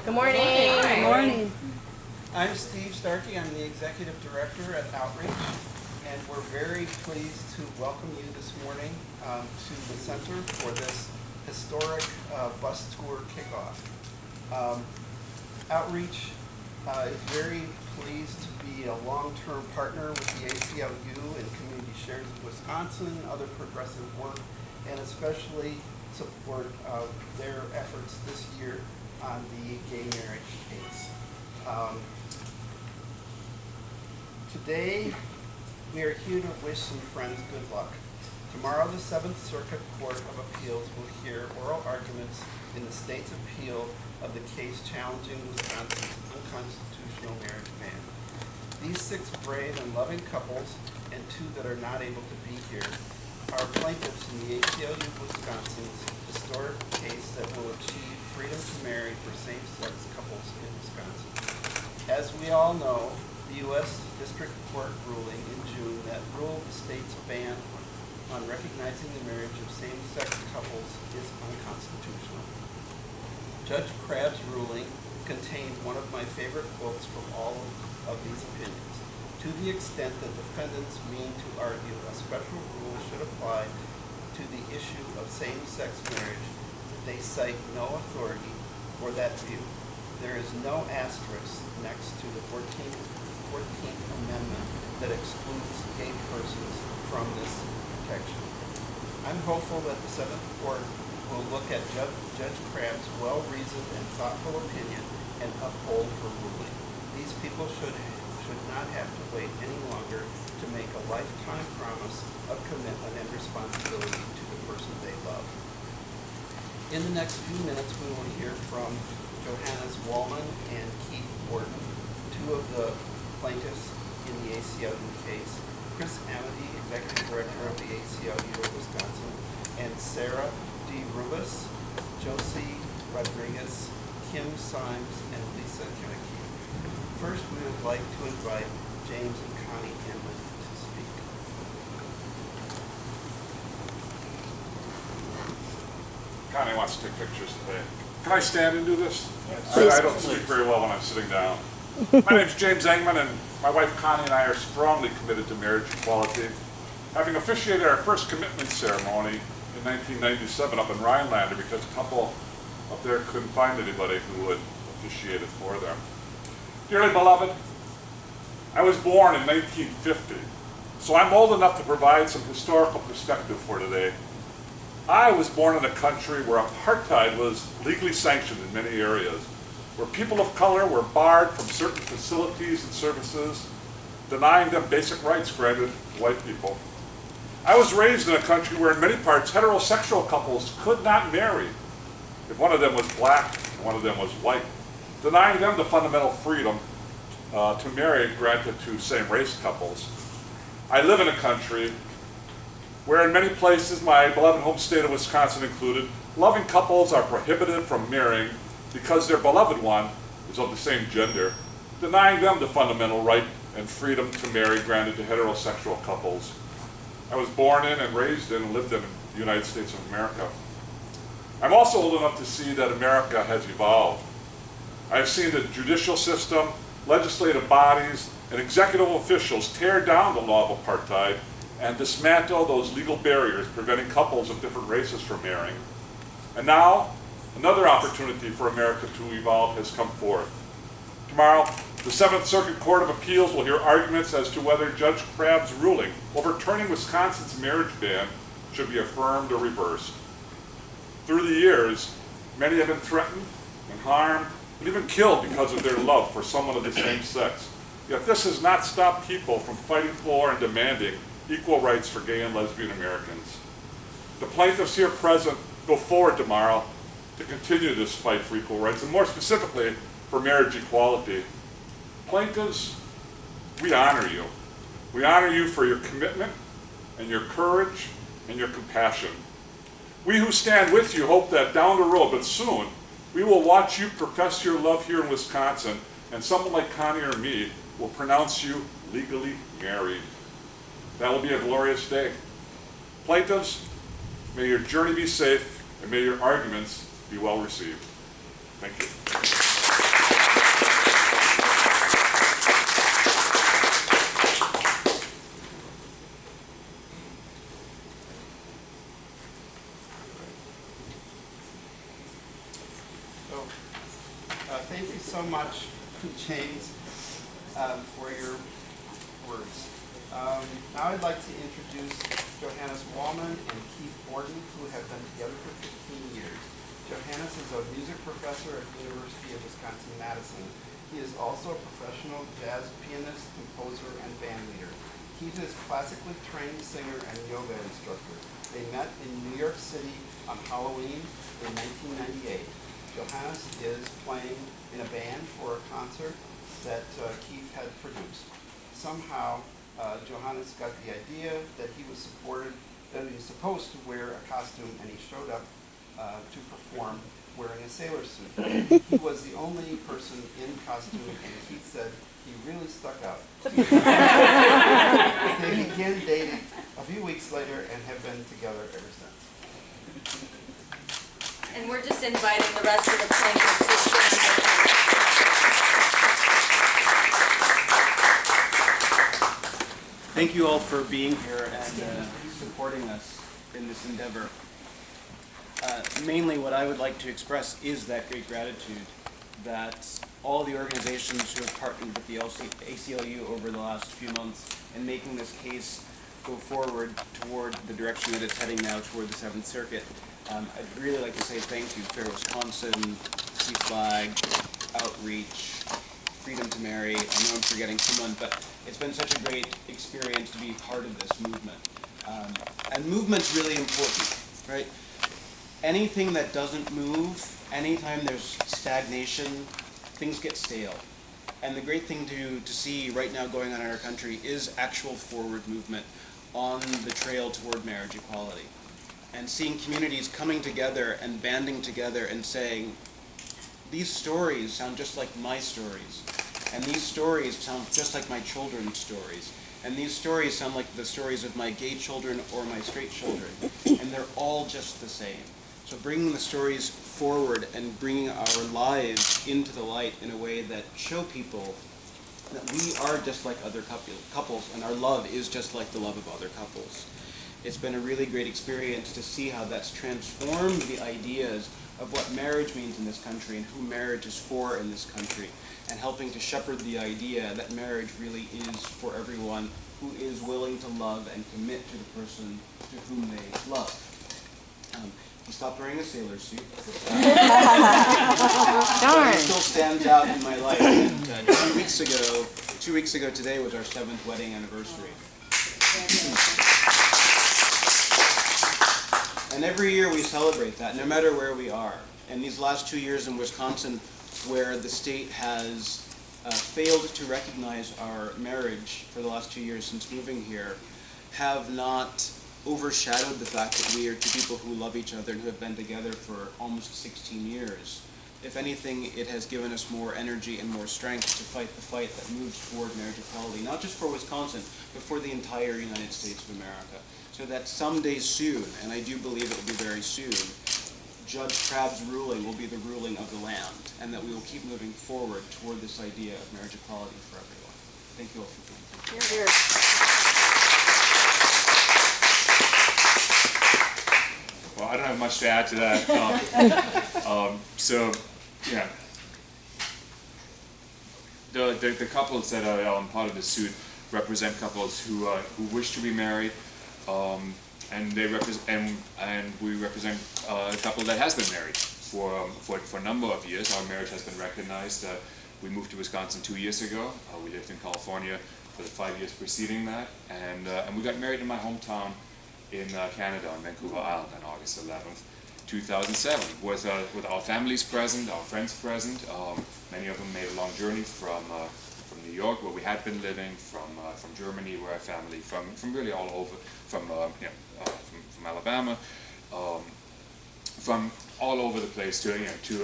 Good morning. Good morning. I'm Steve Starkey. I'm the Executive Director at Outreach, and we're very pleased to welcome you this morning to the center for this historic bus tour kickoff. Outreach is very pleased to be a long-term partner with the ACLU and Community Shares of Wisconsin, other progressive work, and especially support their efforts this year on the gay marriage case. Today, we are here to wish some friends good luck. Tomorrow, the 7th Circuit Court of Appeals will hear oral arguments in the state's appeal of the case challenging Wisconsin's unconstitutional marriage ban. These 6 brave and loving couples, and 2 that are not able to be here, are plaintiffs in the ACLU of Wisconsin's historic case that will achieve freedom to marry for same-sex couples in Wisconsin. As we all know, the U.S. District Court ruling in June that ruled the state's ban on recognizing the marriage of same-sex couples is unconstitutional. Judge Crabb's ruling contained one of my favorite quotes from all of these opinions. To the extent that defendants mean to argue a special rule should apply to the issue of same-sex marriage, they cite no authority for that view. There is no asterisk next to the 14th Amendment that excludes gay persons from this protection. I'm hopeful that the 7th Court will look at Judge Crabb's well-reasoned and thoughtful opinion and uphold her ruling. These people should not have to wait any longer to make a lifetime promise of commitment and responsibility to the person they love. In the next few minutes, we will hear from Johannes Wallman and Keith Wharton, 2 of the plaintiffs in the ACLU case, Chris Amity, Executive Director of the ACLU of Wisconsin, and Sarah D. Rubis, Josie Rodriguez, Kim Symes, and Lisa Kennecke. First, we would like to invite James and Connie Hamlin to speak. Connie wants to take pictures today. Can I stand and do this? Please. I don't speak very well when I'm sitting down. My name's James Engman, and my wife Connie and I are strongly committed to marriage equality. Having officiated our first commitment ceremony in 1997 up in Rhinelander because a couple up there couldn't find anybody who would officiate it for them. Dearly beloved, I was born in 1950, so I'm old enough to provide some historical perspective for today. I was born in a country where apartheid was legally sanctioned in many areas, where people of color were barred from certain facilities and services, denying them basic rights granted to white people. I was raised in a country where in many parts heterosexual couples could not marry if one of them was black and one of them was white, denying them the fundamental freedom to marry granted to same-race couples. I live in a country where in many places, my beloved home state of Wisconsin included, loving couples are prohibited from marrying because their beloved one is of the same gender, denying them the fundamental right and freedom to marry granted to heterosexual couples. I was born in and raised in and lived in the United States of America. I'm also old enough to see that America has evolved. I've seen the judicial system, legislative bodies, and executive officials tear down the law of apartheid and dismantle those legal barriers preventing couples of different races from marrying. And now, another opportunity for America to evolve has come forth. Tomorrow, the 7th Circuit Court of Appeals will hear arguments as to whether Judge Crabb's ruling overturning Wisconsin's marriage ban should be affirmed or reversed. Through the years, many have been threatened and harmed and even killed because of their love for someone of the same sex. Yet this has not stopped people from fighting for and demanding equal rights for gay and lesbian Americans. The plaintiffs here present go forward tomorrow to continue this fight for equal rights, and more specifically, for marriage equality. Plaintiffs, we honor you. We honor you for your commitment and your courage and your compassion. We who stand with you hope that down the road, but soon, we will watch you profess your love here in Wisconsin, and someone like Connie or me will pronounce you legally married. That will be a glorious day. Plaintiffs, may your journey be safe, and may your arguments be well received. Thank you. Thank you so much, James, for your words. Now I'd like to introduce Johannes Wallman and Keith Borden, who have been together for 15 years. Johannes is a music professor at the University of Wisconsin-Madison. He is also a professional jazz pianist, composer, and band leader. Keith is a classically trained singer and yoga instructor. They met in New York City on Halloween in 1998. Johannes is playing in a band for a concert that Keith had produced. Somehow, Johannes got the idea that he was supposed to wear a costume, and he showed up to perform wearing a sailor suit. He was the only person in costume, and Keith said he really stuck out. They began dating a few weeks later and have been together ever since. And we're just inviting the rest of the plaintiffs to stand. Thank you all for being here and supporting us in this endeavor. Mainly what I would like to express is that great gratitude that all the organizations who have partnered with the ACLU over the last few months in making this case go forward toward the direction that it's heading now toward the 7th Circuit. I'd really like to say thank you, Fair Wisconsin, Free Flag, Outreach, Freedom to Marry. I know I'm forgetting someone, but it's been such a great experience to be part of this movement. And movement's really important, right? Anything that doesn't move, anytime there's stagnation, things get stale. And the great thing to see right now going on in our country is actual forward movement on the trail toward marriage equality. And seeing communities coming together and banding together and saying, these stories sound just like my stories. And these stories sound just like my children's stories. And these stories sound like the stories of my gay children or my straight children. And they're all just the same. So bringing the stories forward and bringing our lives into the light in a way that show people that we are just like other couples and our love is just like the love of other couples. It's been a really great experience to see how that's transformed the ideas of what marriage means in this country and who marriage is for in this country, and helping to shepherd the idea that marriage really is for everyone who is willing to love and commit to the person to whom they love. He stopped wearing a sailor suit. Darn. It still stands out in my life. And 2 weeks ago today was our 7th wedding anniversary. And every year we celebrate that, no matter where we are. And these last 2 years in Wisconsin, where the state has failed to recognize our marriage for the last 2 years since moving here, have not overshadowed the fact that we are two people who love each other and who have been together for almost 16 years. If anything, it has given us more energy and more strength to fight the fight that moves toward marriage equality, not just for Wisconsin, but for the entire United States of America. So that someday soon, and I do believe it will be very soon, Judge Crabb's ruling will be the ruling of the land, and that we will keep moving forward toward this idea of marriage equality for everyone. Thank you all for being here. Here, here. Well, I don't have much to add to that. The couples that are part of the suit represent couples who wish to be married, and they we represent a couple that has been married for a number of years. Our marriage has been recognized. We moved to Wisconsin 2 years ago. We lived in California for the 5 years preceding that, and we got married in my hometown in Canada, on Vancouver Island, on August 11th, 2007, with our families present, our friends present. Many of them made a long journey from New York, where we had been living, from Germany, where our family, from really all over, from Alabama, from all over the place to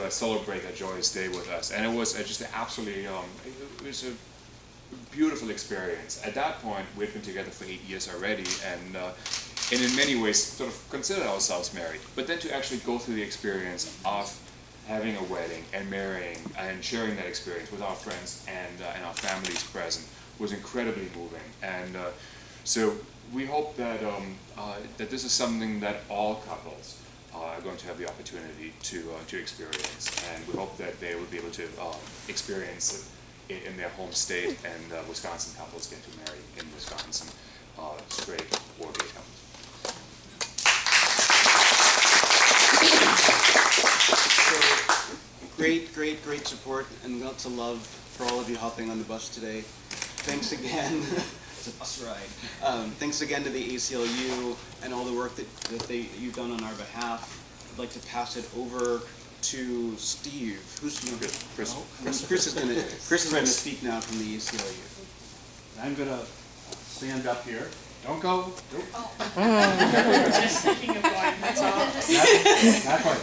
celebrate a joyous day with us. And it was just absolutely, it was a beautiful experience. At that point, we'd been together for 8 years already, and in many ways sort of considered ourselves married. But then to actually go through the experience of having a wedding and marrying and sharing that experience with our friends and our families present was incredibly moving. And so we hope that that this is something that all couples are going to have the opportunity to experience, and we hope that they will be able to experience it in their home state, and Wisconsin couples get to marry in Wisconsin straight or gay couples. Great support and lots of love for all of you hopping on the bus today. Thanks again. It's a bus ride. Thanks again to the ACLU and all the work that you've done on our behalf. I'd like to pass it over to Steve. Who's Chris? Chris is going to speak now from the ACLU. I'm going to stand up here. Don't go. Nope. Just thinking of going, that's all. Not quite.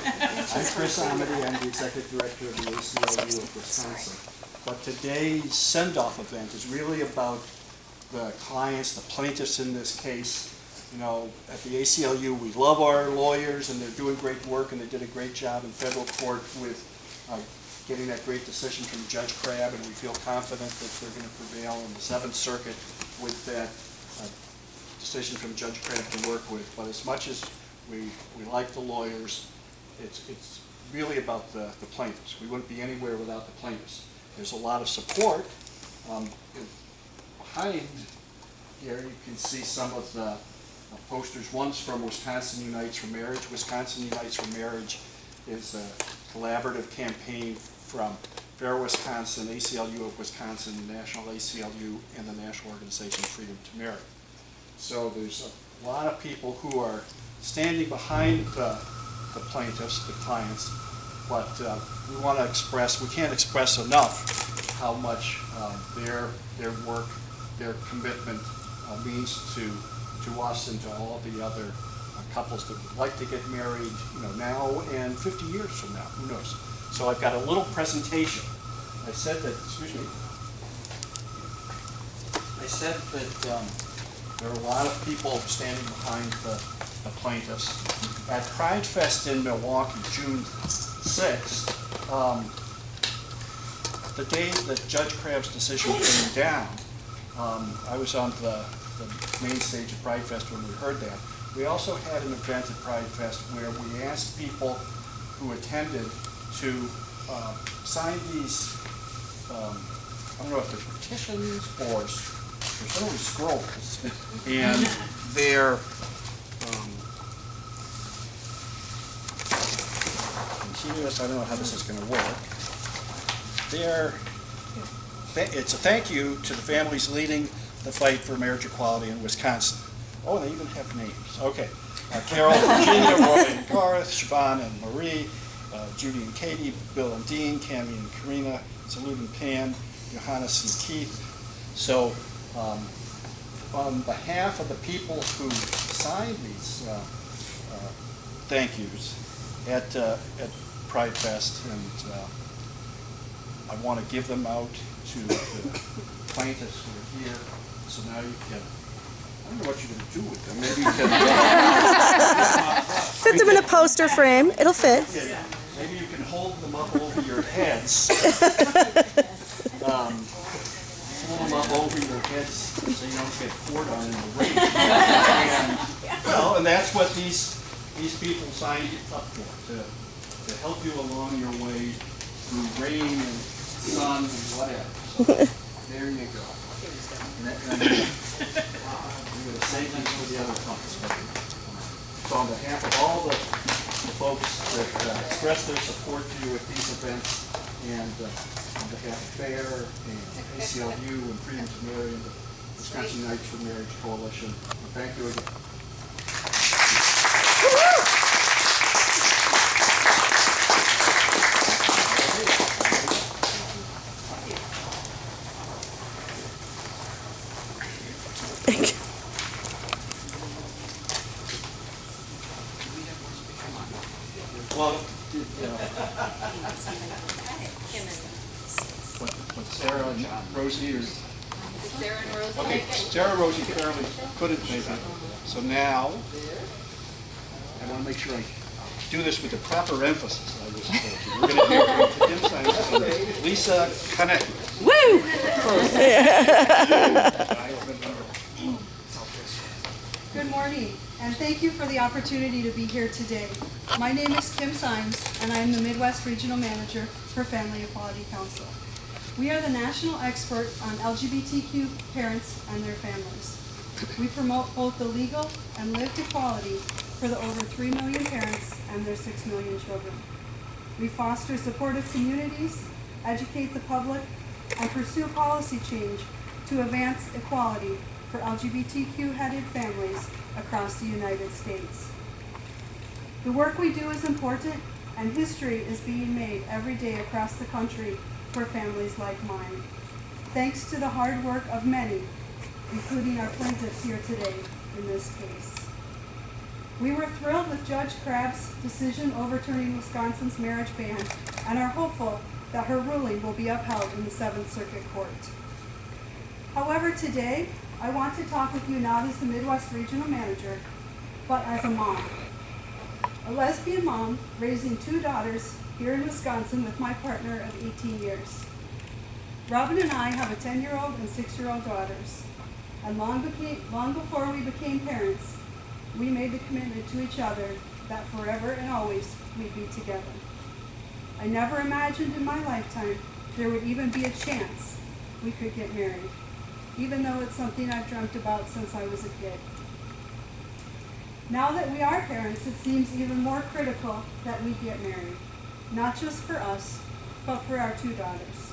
I'm Chris Amity. I'm the Executive Director of the ACLU of Wisconsin. But today's send-off event is really about the clients, the plaintiffs in this case. You know, at the ACLU, we love our lawyers, and they're doing great work, and they did a great job in federal court with getting that great decision from Judge Crabb, and we feel confident that they're going to prevail in the Seventh Circuit with that decision from Judge Crabb to work with. But as much as we like the lawyers, it's really about the plaintiffs. We wouldn't be anywhere without the plaintiffs. There's a lot of support. Behind here you can see some of the posters. One's from Wisconsin Unites for Marriage. Wisconsin Unites for Marriage is a collaborative campaign from Fair Wisconsin, ACLU of Wisconsin, National ACLU, and the National Organization Freedom to Marry. So there's a lot of people who are standing behind the plaintiffs, the clients, but we want to express, we can't express enough how much their work, their commitment means to us and to all the other couples that would like to get married, you know, now and 50 years from now, who knows. So I've got a little presentation. I said that, excuse me, I said that there are a lot of people standing behind the plaintiffs. At Pride Fest in Milwaukee, June 6th, the day that Judge Crabb's decision came down, I was on the main stage of Pride Fest when we heard that. We also had an event at Pride Fest where we asked people who attended to sign these, I don't know if they're petitions or there's only scrolls, and they're continuous. I don't know how this is going to work. It's a thank you to the families leading the fight for marriage equality in Wisconsin. Oh, they even have names. Okay. Carol, Virginia, Roy and Garth, Siobhan and Marie, Judy and Katie, Bill and Dean, Cammie and Karina, Salute and Pam, Johannes and Keith. So on behalf of the people who signed these thank yous at Pride Fest, and I want to give them out to the plaintiffs who are here. So now you can, I don't know what you're going to do with them. Maybe you can Fit them in a poster frame. It'll fit. Maybe you can hold them up over your heads. Hold them up over your heads so you don't get poured on in the rain. And that's what these people signed up for, to help you along your way through rain and sun and whatever. So there you go. And we're going to say things for the other folks. So on behalf of all the folks that express their support to you at these events, and on behalf of FAIR and ACLU and Freedom to Marry and the Wisconsinites for Marriage Coalition, thank you again. Well, what Sarah and Rosie is. Sarah and Rosie. Okay, Sarah and Rosie apparently couldn't make it. So now, I want to make sure I do this with the proper emphasis. I was told you. We're going to hear from Tim Simon, Lisa Konecki. Woo! Good morning, and thank you for the opportunity to be here today. My name is Kim Symes, and I am the Midwest Regional Manager for Family Equality Council. We are the national expert on LGBTQ parents and their families. We promote both the legal and lived equality for the over 3 million parents and their 6 million children. We foster supportive communities, educate the public, and pursue policy change to advance equality for LGBTQ-headed families across the United States. The work we do is important, and history is being made every day across the country for families like mine. Thanks to the hard work of many, including our plaintiffs here today in this case. We were thrilled with Judge Crabb's decision overturning Wisconsin's marriage ban and are hopeful that her ruling will be upheld in the 7th Circuit Court. However, today, I want to talk with you not as the Midwest Regional Manager, but as a mom. A lesbian mom raising 2 daughters here in Wisconsin with my partner of 18 years. Robin and I have a 10-year-old and 6-year-old daughters. And long before we became parents, we made the commitment to each other that forever and always we'd be together. I never imagined in my lifetime there would even be a chance we could get married, even though it's something I've dreamt about since I was a kid. Now that we are parents, it seems even more critical that we get married, not just for us, but for our 2 daughters.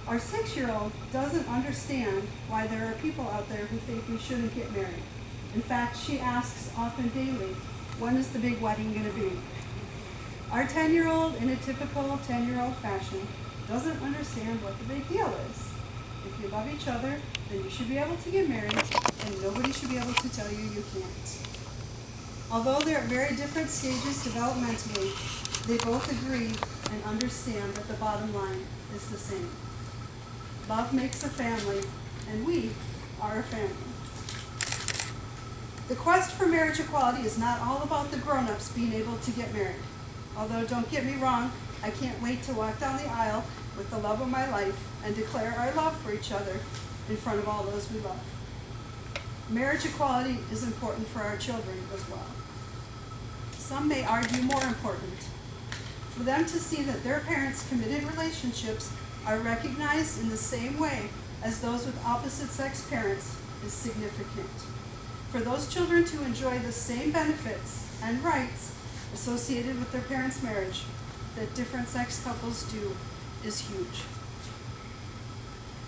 Our 6-year-old doesn't understand why there are people out there who think we shouldn't get married. In fact, she asks often daily, when is the big wedding going to be? Our 10-year-old, in a typical 10-year-old fashion, doesn't understand what the big deal is. If you love each other, then you should be able to get married, and nobody should be able to tell you you can't. Although they're at very different stages developmentally, they both agree and understand that the bottom line is the same. Love makes a family, and we are a family. The quest for marriage equality is not all about the grown-ups being able to get married. Although, don't get me wrong, I can't wait to walk down the aisle with the love of my life and declare our love for each other in front of all those we love. Marriage equality is important for our children as well. Some may argue more important. For them to see that their parents' committed relationships are recognized in the same way as those with opposite-sex parents is significant. For those children to enjoy the same benefits and rights associated with their parents' marriage that different-sex couples do is huge.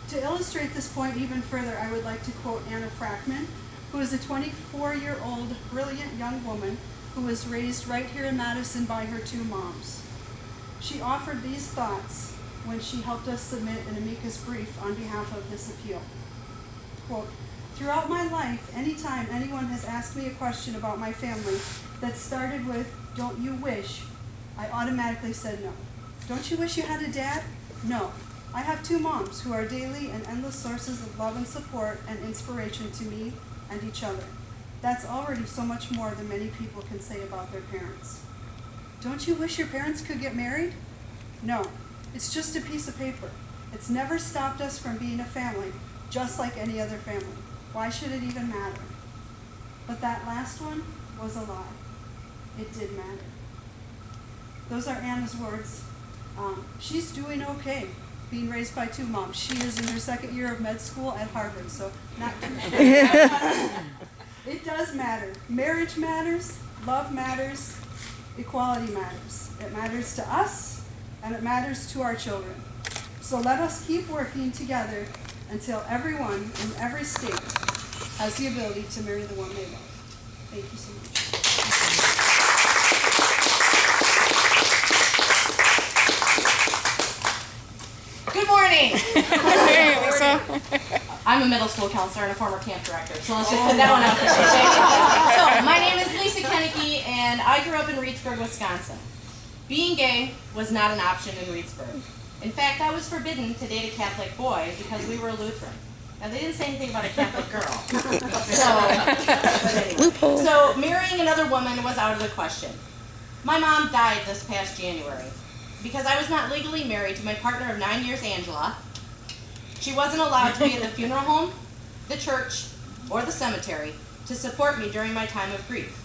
To illustrate this point even further, I would like to quote Anna Frackman, who is a 24-year-old brilliant young woman who was raised right here in Madison by her 2 moms. She offered these thoughts when she helped us submit an amicus brief on behalf of this appeal. Quote, "Throughout my life, anytime anyone has asked me a question about my family that started with, 'Don't you wish?' I automatically said no. Don't you wish you had a dad? No. I have 2 moms who are daily and endless sources of love and support and inspiration to me and each other. That's already so much more than many people can say about their parents. Don't you wish your parents could get married? No. It's just a piece of paper. It's never stopped us from being a family, just like any other family. Why should it even matter?" But that last one was a lie. It did matter. Those are Anna's words. She's doing okay, being raised by 2 moms. She is in her 2nd year of med school at Harvard, so not too bad. It does matter. Marriage matters, love matters, equality matters. It matters to us, and it matters to our children. So let us keep working together until everyone in every state has the ability to marry the one they love. Thank you so much. Good morning. I'm a middle school counselor and a former camp director, so let's just put that one out there. Okay? So my name is Lisa Kenneke, and I grew up in Reedsburg, Wisconsin. Being gay was not an option in Reedsburg. In fact, I was forbidden to date a Catholic boy because we were Lutheran. Now, they didn't say anything about a Catholic girl. So marrying another woman was out of the question. My mom died this past January. Because I was not legally married to my partner of 9 years, Angela, she wasn't allowed to be at the funeral home, the church, or the cemetery to support me during my time of grief.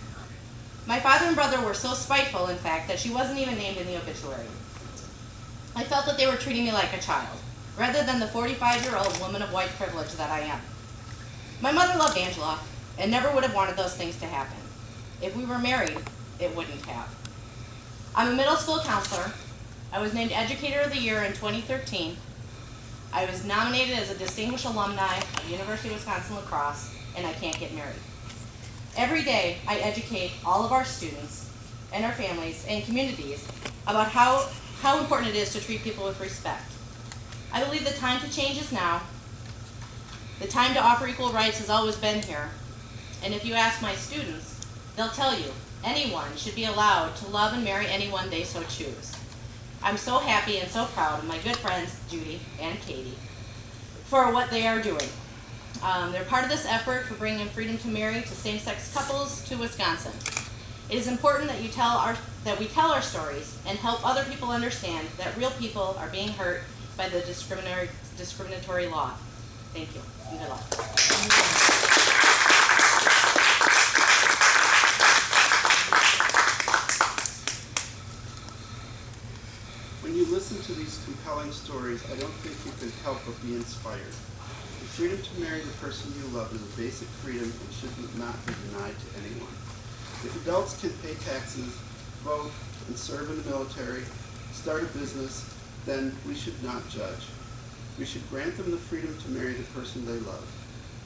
My father and brother were so spiteful, in fact, that she wasn't even named in the obituary. I felt that they were treating me like a child, rather than the 45-year-old woman of white privilege that I am. My mother loved Angela and never would have wanted those things to happen. If we were married, it wouldn't have. I'm a middle school counselor. I was named Educator of the Year in 2013. I was nominated as a Distinguished Alumni of University of Wisconsin-La Crosse, and I can't get married. Every day, I educate all of our students and our families and communities about how important it is to treat people with respect. I believe the time to change is now. The time to offer equal rights has always been here. And if you ask my students, they'll tell you anyone should be allowed to love and marry anyone they so choose. I'm so happy and so proud of my good friends, Judy and Katie, for what they are doing. They're part of this effort for bringing freedom to marry to same-sex couples to Wisconsin. It is important that we tell our stories and help other people understand that real people are being hurt by the discriminatory law. Thank you, and good luck. When you listen to these compelling stories, I don't think you can help but be inspired. The freedom to marry the person you love is a basic freedom and should not be denied to anyone. If adults can pay taxes, vote, and serve in the military, start a business, then we should not judge. We should grant them the freedom to marry the person they love.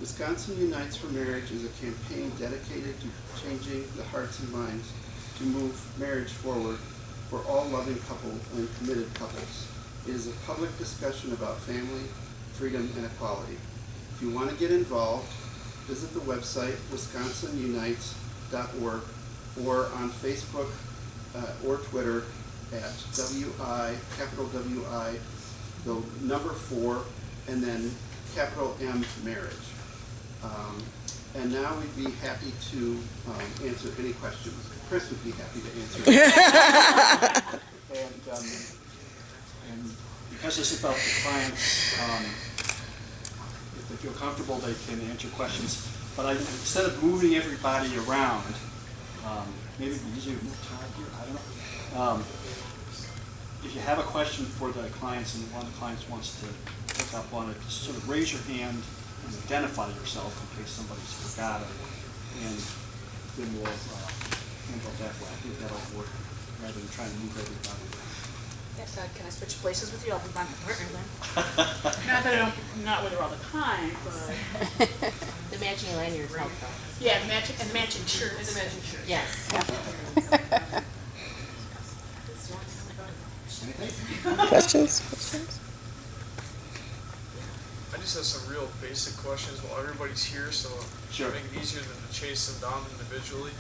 Wisconsin Unites for Marriage is a campaign dedicated to changing the hearts and minds to move marriage forward for all loving couples and committed couples. It is a public discussion about family, freedom, and equality. If you want to get involved, visit the website wisconsinunites.org or on Facebook or Twitter at WI, capital WI, the number 4, and then capital M, marriage. And now we'd be happy to answer any questions. Chris would be happy to answer. And because this is about the clients, if they feel comfortable, they can answer questions. But instead of moving everybody around, maybe it'd be easier to move Todd here, I don't know. If you have a question for the clients and one of the clients wants to pick up on it, just sort of raise your hand and identify yourself in case somebody's forgot it. And then we'll handle it that way. I think that'll work rather than trying to move everybody. Yes, can I switch places with you? I'll be my partner then. Not that I'm not with her all the time, but The matching lanyards help though. yeah, the matching shirts. And the matching shirts. Yes. Questions? I just have some real basic questions while everybody's here, so Sure. make it easier than to chase them down individually.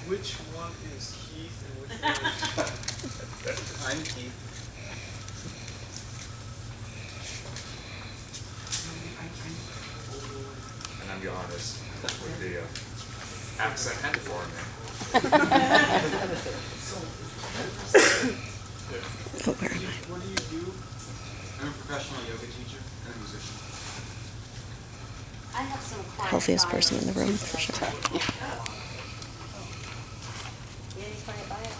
Which one is Keith and which one is... I'm Keith. And I'm Johannes with the accent and the foreign name. Oh, where am I? What do you do? I'm a professional yoga teacher and a musician. I have some client Healthiest bios. person in the room, for sure. Any client bios?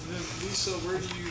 And then Lisa, where do you